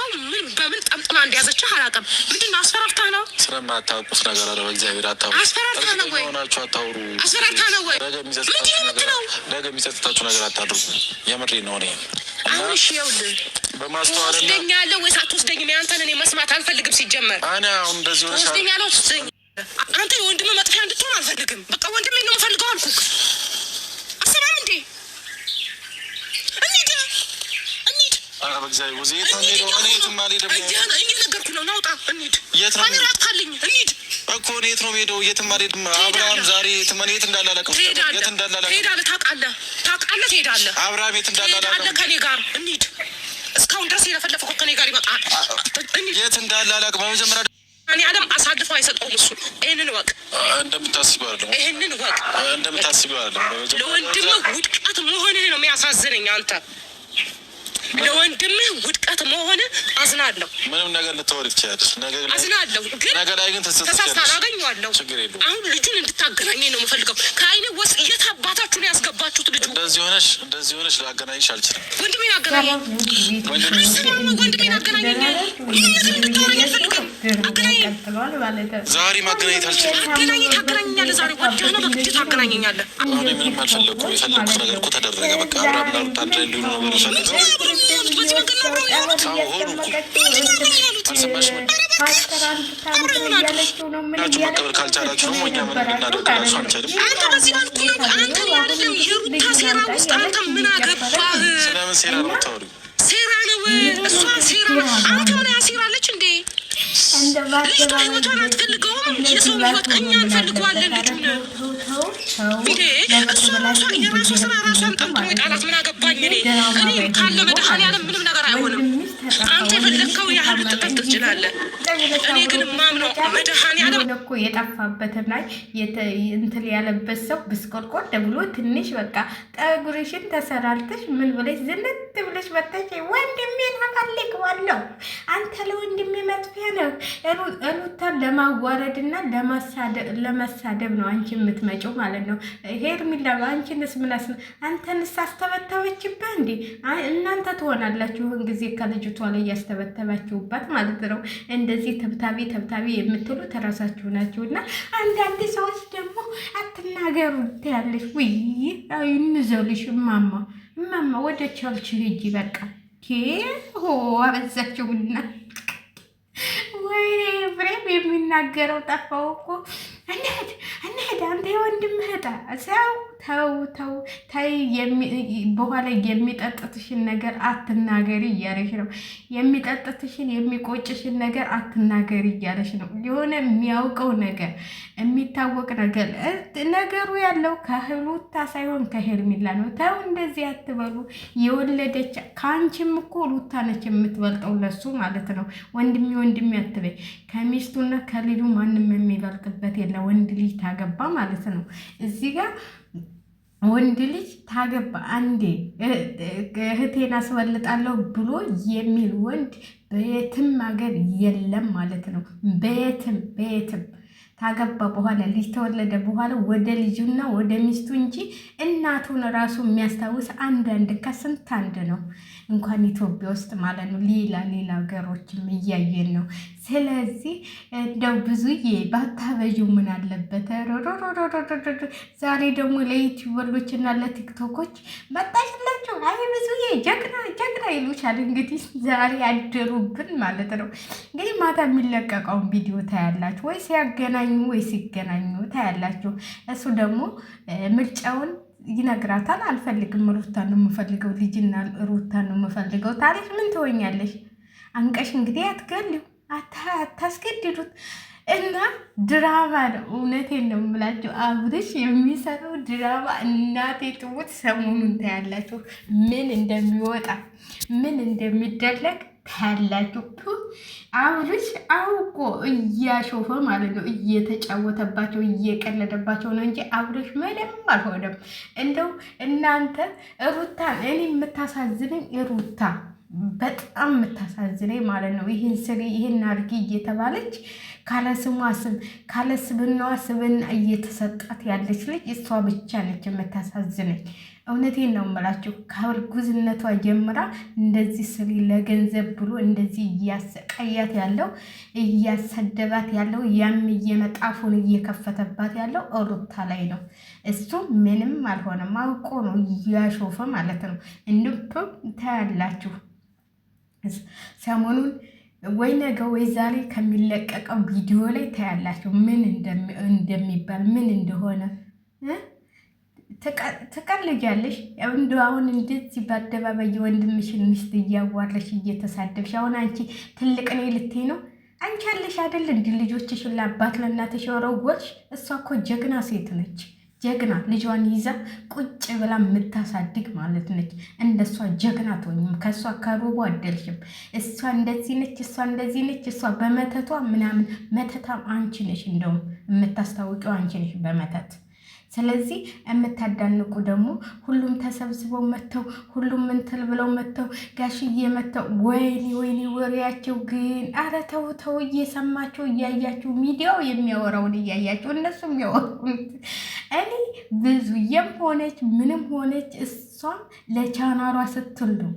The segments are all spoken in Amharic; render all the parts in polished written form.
ባለፈው ምን በምን ጠምጥማ እንደያዘችህ አላውቅም። ምንድን ነው አስፈራርታ ነው? ስለማታውቁት ነገር አለ። በእግዚአብሔር አታውሩ። አስፈራርታ ነው ወይ? ሆናችሁ አታውሩ። አስፈራርታ ነው ወይ? ነገ የሚጸጥታችሁ ነገር አታድርጉ። የምሬን ነው። እኔ አሁን እሺ ይኸውልህ በማስተዋል ትወስደኛለህ ወይስ አትወስደኝም? ያንተን እኔ መስማት አልፈልግም። ሲጀመር እኔ አሁን እንደዚህ ሆነ ትወስደኛለህ አትወስደኝም? አንተ የወንድምህ መጥፊያ እንድትሆን አልፈልግም። በቃ ወንድሜ ነው የምፈልገው አልኩህ። አሰማም እንዴ? እንሂድ። ኧረ በእግዚአብሔር ውዜ የት ነው የምሄደው? እኔ የትም አልሄድም። እየነገርኩህ ነው። ናውጣ እንሂድ። የት ነው አልራጥካልኝ? እንሂድ እኮ እኔ የት ነው የምሄደው? የትም አልሄድም። አብርሃም ዛሬ የት እንዳላላቅም የት እንዳላላቅም ትሄዳለህ። ታውቃለህ ትሄዳለህ። አብርሃም የት እንዳላላቅም ከኔ ጋር እንሂድ። እስካሁን ድረስ የለፈለፈው ከኔ ጋር ይመጣል። የት እንዳላላቅም በመጀመሪያ እኔ ዓለም አሳልፈው አይሰጠውም። እሱ ይህንን ወቅ እንደምታስቢው አይደለም። ይህንን ወቅ እንደምታስቢው አይደለም። ለወንድምህ ውድቀት መሆንህ ነው የሚያሳዝነኝ። አንተ ለወንድምህ ውድቀት መሆንህ አዝናለሁ። ምንም ነገር ልትወሪ ትችላለች። አዝናለሁ፣ ግን ነገር ላይ ግን ተሳስታል። አገኘዋለሁ። ችግር የለውም። አሁን ልጁን እንድታገናኘኝ ነው የምፈልገው። ከአይኔ ወስጥ የት አባታችሁ ነው ያስገባችሁት? ልጁ እንደዚህ ሆነሽ ላገናኝሽ አልችልም። ወንድሜን አገናኘኝ። ወንድሜን አገናኘኝ። ምንም ነገር እንድታወራኝ አልፈልግም። አገናኘኝ። ዛሬ ማገናኘት አልችልም። ታገናኘኛለህ። ዛሬ ወዲያ ነው በግድ ታገናኘኛለህ። እኔ ምንም አልፈለኩም። የፈለኩት ነገር እኮ ተደረገ። በቃ አብራምና ሩታ አንድ ላይ እንዲሆኑ ነው የምፈልገው። መቀበል ካልቻላችሁ ደግሞ እኛ ምን እናደርግላችሁ አንችልም። አንተ ያለም የሩታ ሴራ ውስጥ አንተ ምን አገባህ? ስለምን ሴራ ነው የምታወሪው? ሴራ ነው እሷ ሴራ ነው። አንተ ምን ያሴራለች እንዴ? ልጅቷ ህይወቷን አትፈልገውም። የሰው ህይወት እኛ እንፈልገዋለን። ልጁን እንዴ እሷ የራሷ ስራ ራሷን ጠምጥሞ የጣላት ምን አገባኝ እኔ ካለ መድኃኒዓለም ምንም ነገር አይሆንም። አንተ የፈለግከው ያህል ልትጠጥ ትችላለህ። እኔ ግን ማምነው መድኃኒዓለም እኮ የጠፋበትን ላይ እንትን ያለበት ሰው ብስቆልቆል ብሎ ትንሽ በቃ ጠጉርሽን ተሰራልተሽ ምን ብለሽ ዝንት ብለሽ መጥተሽ ወንድሜን አፈልገዋለሁ። አንተ ለወንድሜ መጥፊያ ነው። ሩታን ለማዋረድና ለመሳደብ ነው አንቺ የምትመጪው ማለት ነው። ሄርሚላ አንቺንስ ምናስ አንተንስ አስተበተበችበት እንዴ? እናንተ ትሆናላችሁ ጊዜ ከልጅቷ ላይ ያስተበተባችሁባት ማለት ነው። እንደዚህ ተብታቢ የምትሉ ተራሳችሁ ናችሁ። እና አንዳንድ ሰዎች ደግሞ አትናገሩ ትያለሽ። ውይ እንዘልሽ እማማ ወደ ቸርች ሂጂ በቃ አበዛችሁና ወይኔ ብሬም የሚናገረው ጠፋው እኮ። እንሂድ አንተ የወንድምህ ዕጣ ሰው ተው ታይ። በኋላ የሚጠጥትሽን ነገር አትናገሪ እያለሽ ነው። የሚጠጥትሽን የሚቆጭሽን ነገር አትናገሪ እያለሽ ነው። የሆነ የሚያውቀው ነገር የሚታወቅ ነገር ነገሩ ያለው ከሩታ ሳይሆን ከሄርሚላ ነው። ተው እንደዚህ አትበሉ። የወለደች ከአንቺም እኮ ሩታ ነች የምትበልጠው ለሱ ማለት ነው። ወንድሜ አትበይ። ከሚስቱና ከልጁ ማንም የሚበልጥበት የለ። ወንድ ልጅ ታገባ ማለት ነው። እዚህ ጋር ወንድ ልጅ ታገባ አንዴ እህቴን አስበልጣለሁ ብሎ የሚል ወንድ በየትም ሀገር የለም ማለት ነው። በየትም ታገባ በኋላ ልጅ ተወለደ በኋላ ወደ ልጁና ወደ ሚስቱ እንጂ እናቱን ራሱ የሚያስታውስ አንድ ከስንት አንድ ነው። እንኳን ኢትዮጵያ ውስጥ ማለት ነው። ሌላ ሀገሮችም እያየን ነው። ስለዚህ እንደው ብዙዬ ባታበዡ ምን አለበት? ዛሬ ደግሞ ለዩቲዩበሮች እና ለቲክቶኮች መጣሽላችሁ። አይ ብዙዬ ጀግና ይሉሻል። እንግዲህ ዛሬ ያደሩብን ማለት ነው። እንግዲህ ማታ የሚለቀቀውን ቪዲዮ ታያላችሁ ወይ ሲያገናኙ ወይ ሲገናኙ ታያላችሁ። እሱ ደግሞ ምርጫውን ይነግራታል። አልፈልግም፣ ሩታን ነው የምፈልገው፣ ልጅና ሩታን ነው የምፈልገው። ታሪክ ምን ትሆኛለሽ? አንቀሽ እንግዲህ አትገሊው፣ አታስገድዱት እና ድራማ ነው። እውነቴን ነው የምላችሁ። አብርሽ የሚሰራው ድራማ እናቴ ትሙት። ሰሞኑን ታያላችሁ ምን እንደሚወጣ ምን እንደሚደረግ ታያላችሁ። አብርሽ አውቆ እያሾፈ ማለት ነው፣ እየተጫወተባቸው እየቀለደባቸው ነው እንጂ አብርሽ ምንም አልሆነም። እንደው እናንተ ሩታን እኔ የምታሳዝነኝ ሩታ በጣም የምታሳዝነኝ ማለት ነው። ይህን ስሪ ይህን አድርጊ እየተባለች ካለ ስሟ ስም ካለ ስብናዋ ስብና እየተሰጣት ያለች ልጅ እሷ ብቻ ነች የምታሳዝነኝ። እውነቴን ነው የምላችሁ። ከእርጉዝነቷ ጀምራ እንደዚህ ስሪ ለገንዘብ ብሎ እንደዚህ እያሰቃያት ያለው እያሰደባት ያለው ያም እየመጣፉን እየከፈተባት ያለው ሩታ ላይ ነው። እሱ ምንም አልሆነም፣ አውቆ ነው እያሾፈ ማለት ነው። እንድም ታያላችሁ ሰሞኑን ወይ ነገ ወይ ዛሬ ከሚለቀቀው ቪዲዮ ላይ ታያላችሁ ምን እንደሚባል ምን እንደሆነ። ትቀልጃለሽ እንደ አሁን እንደዚህ በአደባባይ የወንድምሽን ሚስት እያዋረሽ እየተሳደብሽ አሁን አንቺ ትልቅ ነኝ ልትይ ነው? አንቺ አለሽ አይደል እንዲ ልጆችሽን ለአባት ለእናትሽ ወረወርሽ። እሷ እኮ ጀግና ሴት ነች። ጀግና ልጇን ይዛ ቁጭ ብላ የምታሳድግ ማለት ነች። እንደሷ ጀግና ትሆኝም። ከእሷ ከሩቡ አደልሽም። እሷ እንደዚህ ነች፣ እሷ እንደዚህ ነች። እሷ በመተቷ ምናምን መተታም አንቺ ነሽ። እንደውም የምታስታውቂው አንቺ ነሽ በመተት። ስለዚህ የምታዳንቁ ደግሞ ሁሉም ተሰብስበው መጥተው ሁሉም ምንትል ብለው መጥተው ጋሽዬ መጥተው ወይኔ ወይኔ ወሬያቸው ግን አረ ተው ተው፣ እየሰማቸው እያያቸው ሚዲያው የሚያወራውን እያያቸው እነሱ የሚያወሩት እኔ ብዙዬም ሆነች ምንም ሆነች እሷም ለቻናሯ ስትል ነው።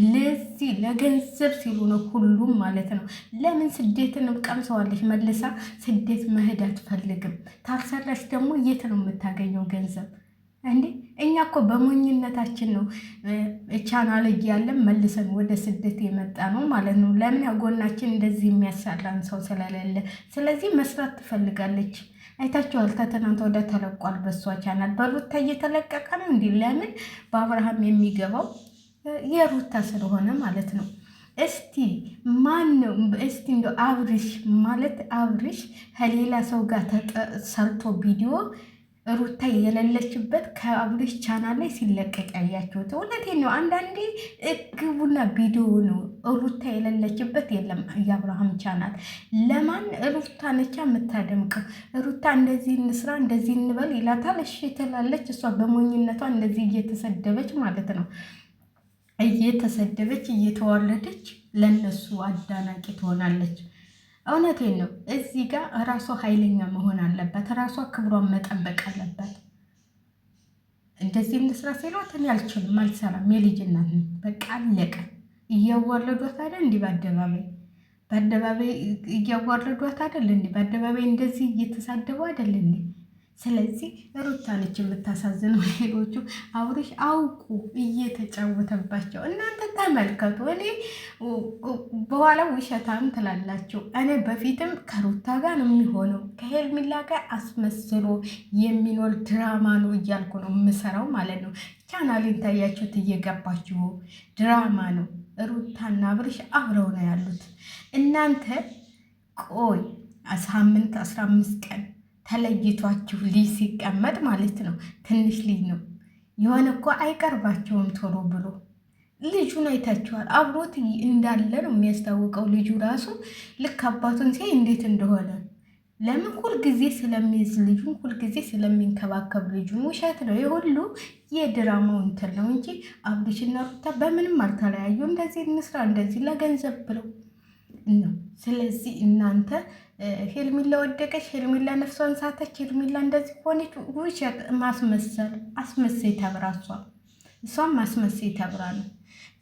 ለዚህ ለገንዘብ ሲሉ ነው ሁሉም ማለት ነው። ለምን ስደትን ቀምሰዋለች መልሳ ስደት መሄድ አትፈልግም። ታሰራች ደግሞ የት ነው የምታገኘው ገንዘብ እንዴ? እኛ እኮ በሞኝነታችን ነው ቻናል እያለን መልሰን ወደ ስደት የመጣ ነው ማለት ነው። ለምን ጎናችን እንደዚህ የሚያሳላን ሰው ስለሌለ። ስለዚህ መስራት ትፈልጋለች። አይታችኋል። ከትናንት ወደ ተለቋል በሷ ቻናል። በሩታ እየተለቀቀ ነው እንዲ። ለምን በአብርሃም የሚገባው የሩታ ስለሆነ ማለት ነው። እስቲ ማን ነው እስቲ እንደ አብርሽ ማለት አብርሽ ከሌላ ሰው ጋር ሰርቶ ቪዲዮ ሩታ የሌለችበት ከአብርሽ ቻናል ላይ ሲለቀቅ ያያችሁት? እውነቴን ነው። አንዳንዴ እግቡና ቪዲዮ ነው ሩታ የሌለችበት የለም። የአብርሃም ቻናል ለማን ሩታ ነቻ የምታደምቀው። ሩታ እንደዚህ እንስራ እንደዚህ እንበል ይላታል። እሺ ትላለች። እሷ በሞኝነቷ እንደዚህ እየተሰደበች ማለት ነው እየተሰደበች እየተዋረደች ለነሱ አዳናቂ ትሆናለች። እውነቴን ነው። እዚህ ጋር ራሷ ኃይለኛ መሆን አለበት። ራሷ ክብሯን መጠበቅ አለበት። እንደዚህ እንስራ ሲሏት እኔ አልችልም፣ አልሰራም፣ የልጅ እናት ነኝ፣ በቃ አለቀ። እያዋረዷት አይደል እንዲህ በአደባባይ እያዋረዷት አይደል እንዲህ በአደባባይ እንደዚህ እየተሳደቡ አይደል እንዲህ። ስለዚህ ሩታ ነች የምታሳዝነው። ሌሎቹ አብርሽ አውቁ እየተጫወተባቸው። እናንተ ተመልከቱ። እኔ በኋላ ውሸታም ትላላችሁ። እኔ በፊትም ከሩታ ጋር ነው የሚሆነው ከሄርሜላ ጋር አስመስሎ የሚኖር ድራማ ነው እያልኩ ነው የምሰራው ማለት ነው። ቻናሌን ታያችሁት እየገባችሁ ድራማ ነው። ሩታና አብርሽ አብረው ነው ያሉት። እናንተ ቆይ ሳምንት 15 ቀን ተለይቷችሁ ልጅ ሲቀመጥ ማለት ነው። ትንሽ ልጅ ነው የሆነ እኮ አይቀርባቸውም ቶሎ ብሎ። ልጁን አይታችኋል። አብሮት እንዳለ ነው የሚያስታውቀው። ልጁ ራሱ ልክ አባቱን ሲያይ እንዴት እንደሆነ። ለምን ሁልጊዜ ስለሚይዝ ልጁን ሁልጊዜ ስለሚንከባከብ ልጁን። ውሸት ነው የሁሉ የድራማው እንትን ነው እንጂ አብርሽና ሩታ በምንም አልተለያዩ። እንደዚህ እንስራ እንደዚህ ለገንዘብ ብለው ነው። ስለዚህ እናንተ ሄርሜላ ወደቀች፣ ሄርሜላ ነፍሷን ሳተች፣ ሄርሜላ እንደዚህ ሆነች፣ ውሸት ማስመሰል፣ አስመሰይ ተብራ እሷም ማስመሰይ ተብራ ነው።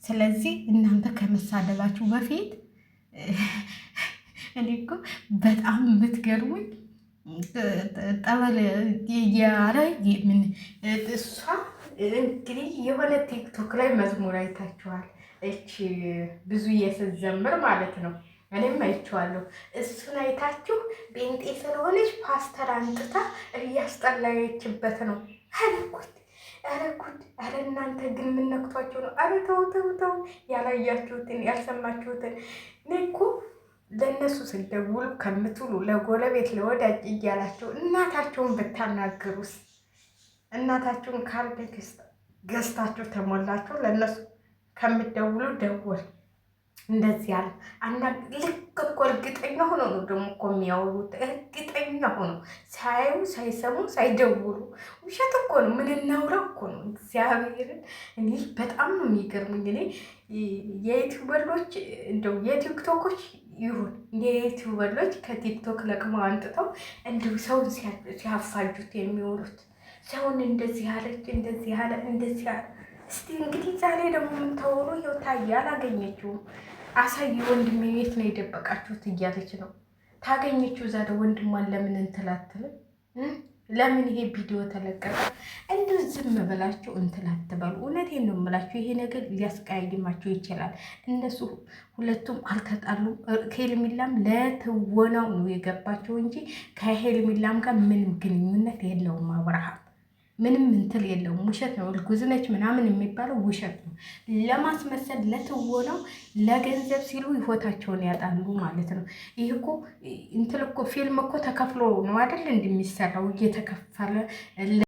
ስለዚህ እናንተ ከመሳደባችሁ በፊት እኔ እኮ በጣም የምትገርሙኝ ጠበል ያረ ምን እሷ እንግዲህ የሆነ ቲክቶክ ላይ መዝሙር አይታችኋል። እቺ ብዙ እየስትዘምር ማለት ነው። እኔም አይቼዋለሁ። እሱን አይታችሁ ጴንጤ ስለሆነች ፓስተር አንጥታ እያስጠላየችበት ነው። አረኩት አረኩት። አረ እናንተ ግን ምን ነክቷቸው ነው? አረ ተው ተው ተው። ያላያችሁትን ያልሰማችሁትን እኔ እኮ ለእነሱ ስደውሉ ከምትውሉ ለጎረቤት ለወዳጅ እያላቸው እናታቸውን ብታናግሩስ? እናታቸውን ካርድ ገዝታችሁ ተሞላችሁ ለእነሱ ከምትደውሉ ደውል። እንደዚህ ያለ ልክ እኮ እርግጠኛ ሆኖ ነው ደግሞ እኮ የሚያወሩት። እርግጠኛ ሆኖ ሳያዩ ሳይሰሙ ሳይደውሉ። ውሸት እኮ ነው። ምን እናውራ እኮ ነው። እግዚአብሔርን እኔ በጣም ነው የሚገርሙኝ። እኔ የዩቲዩበሮች እንደው የቲክቶኮች ይሁን የዩቲዩበሮች ከቲክቶክ ለቅመው አንጥተው እንደው ሰውን ሲያፋጁት የሚውሉት ሰውን እንደዚህ አለች፣ እንደዚህ አለ፣ እንደዚህ አለ። እስቲ እንግዲህ ዛሬ ደግሞ የምታወሩ ይኸው ታየ። አላገኘችውም። አሳይ ወንድሜ ቤት ነው የደበቃችሁት እያለች ነው። ታገኘችው ዛሬ ወንድሟን ለምን እንትላትልም? ለምን ይሄ ቪዲዮ ተለቀቀ? እንዲሁ ዝም ብላችሁ እንትን አትበሉ። እውነቴን ነው የምላችሁ፣ ይሄ ነገር ሊያስቀያይማችሁ ይችላል። እነሱ ሁለቱም አልተጣሉም። ሄርሜላም ለትወናው ነው የገባቸው እንጂ ከሄርሜላም ጋር ምንም ግንኙነት የለውም አብርሃም ምንም እንትል የለውም። ውሸት ነው። እርጉዝ ነች ምናምን የሚባለው ውሸት ነው። ለማስመሰል ለትወናው ለገንዘብ ሲሉ ህይወታቸውን ያጣሉ ማለት ነው። ይህ እኮ እንትል እኮ ፊልም እኮ ተከፍሎ ነው አይደል እንደሚሰራው እየተከፈለ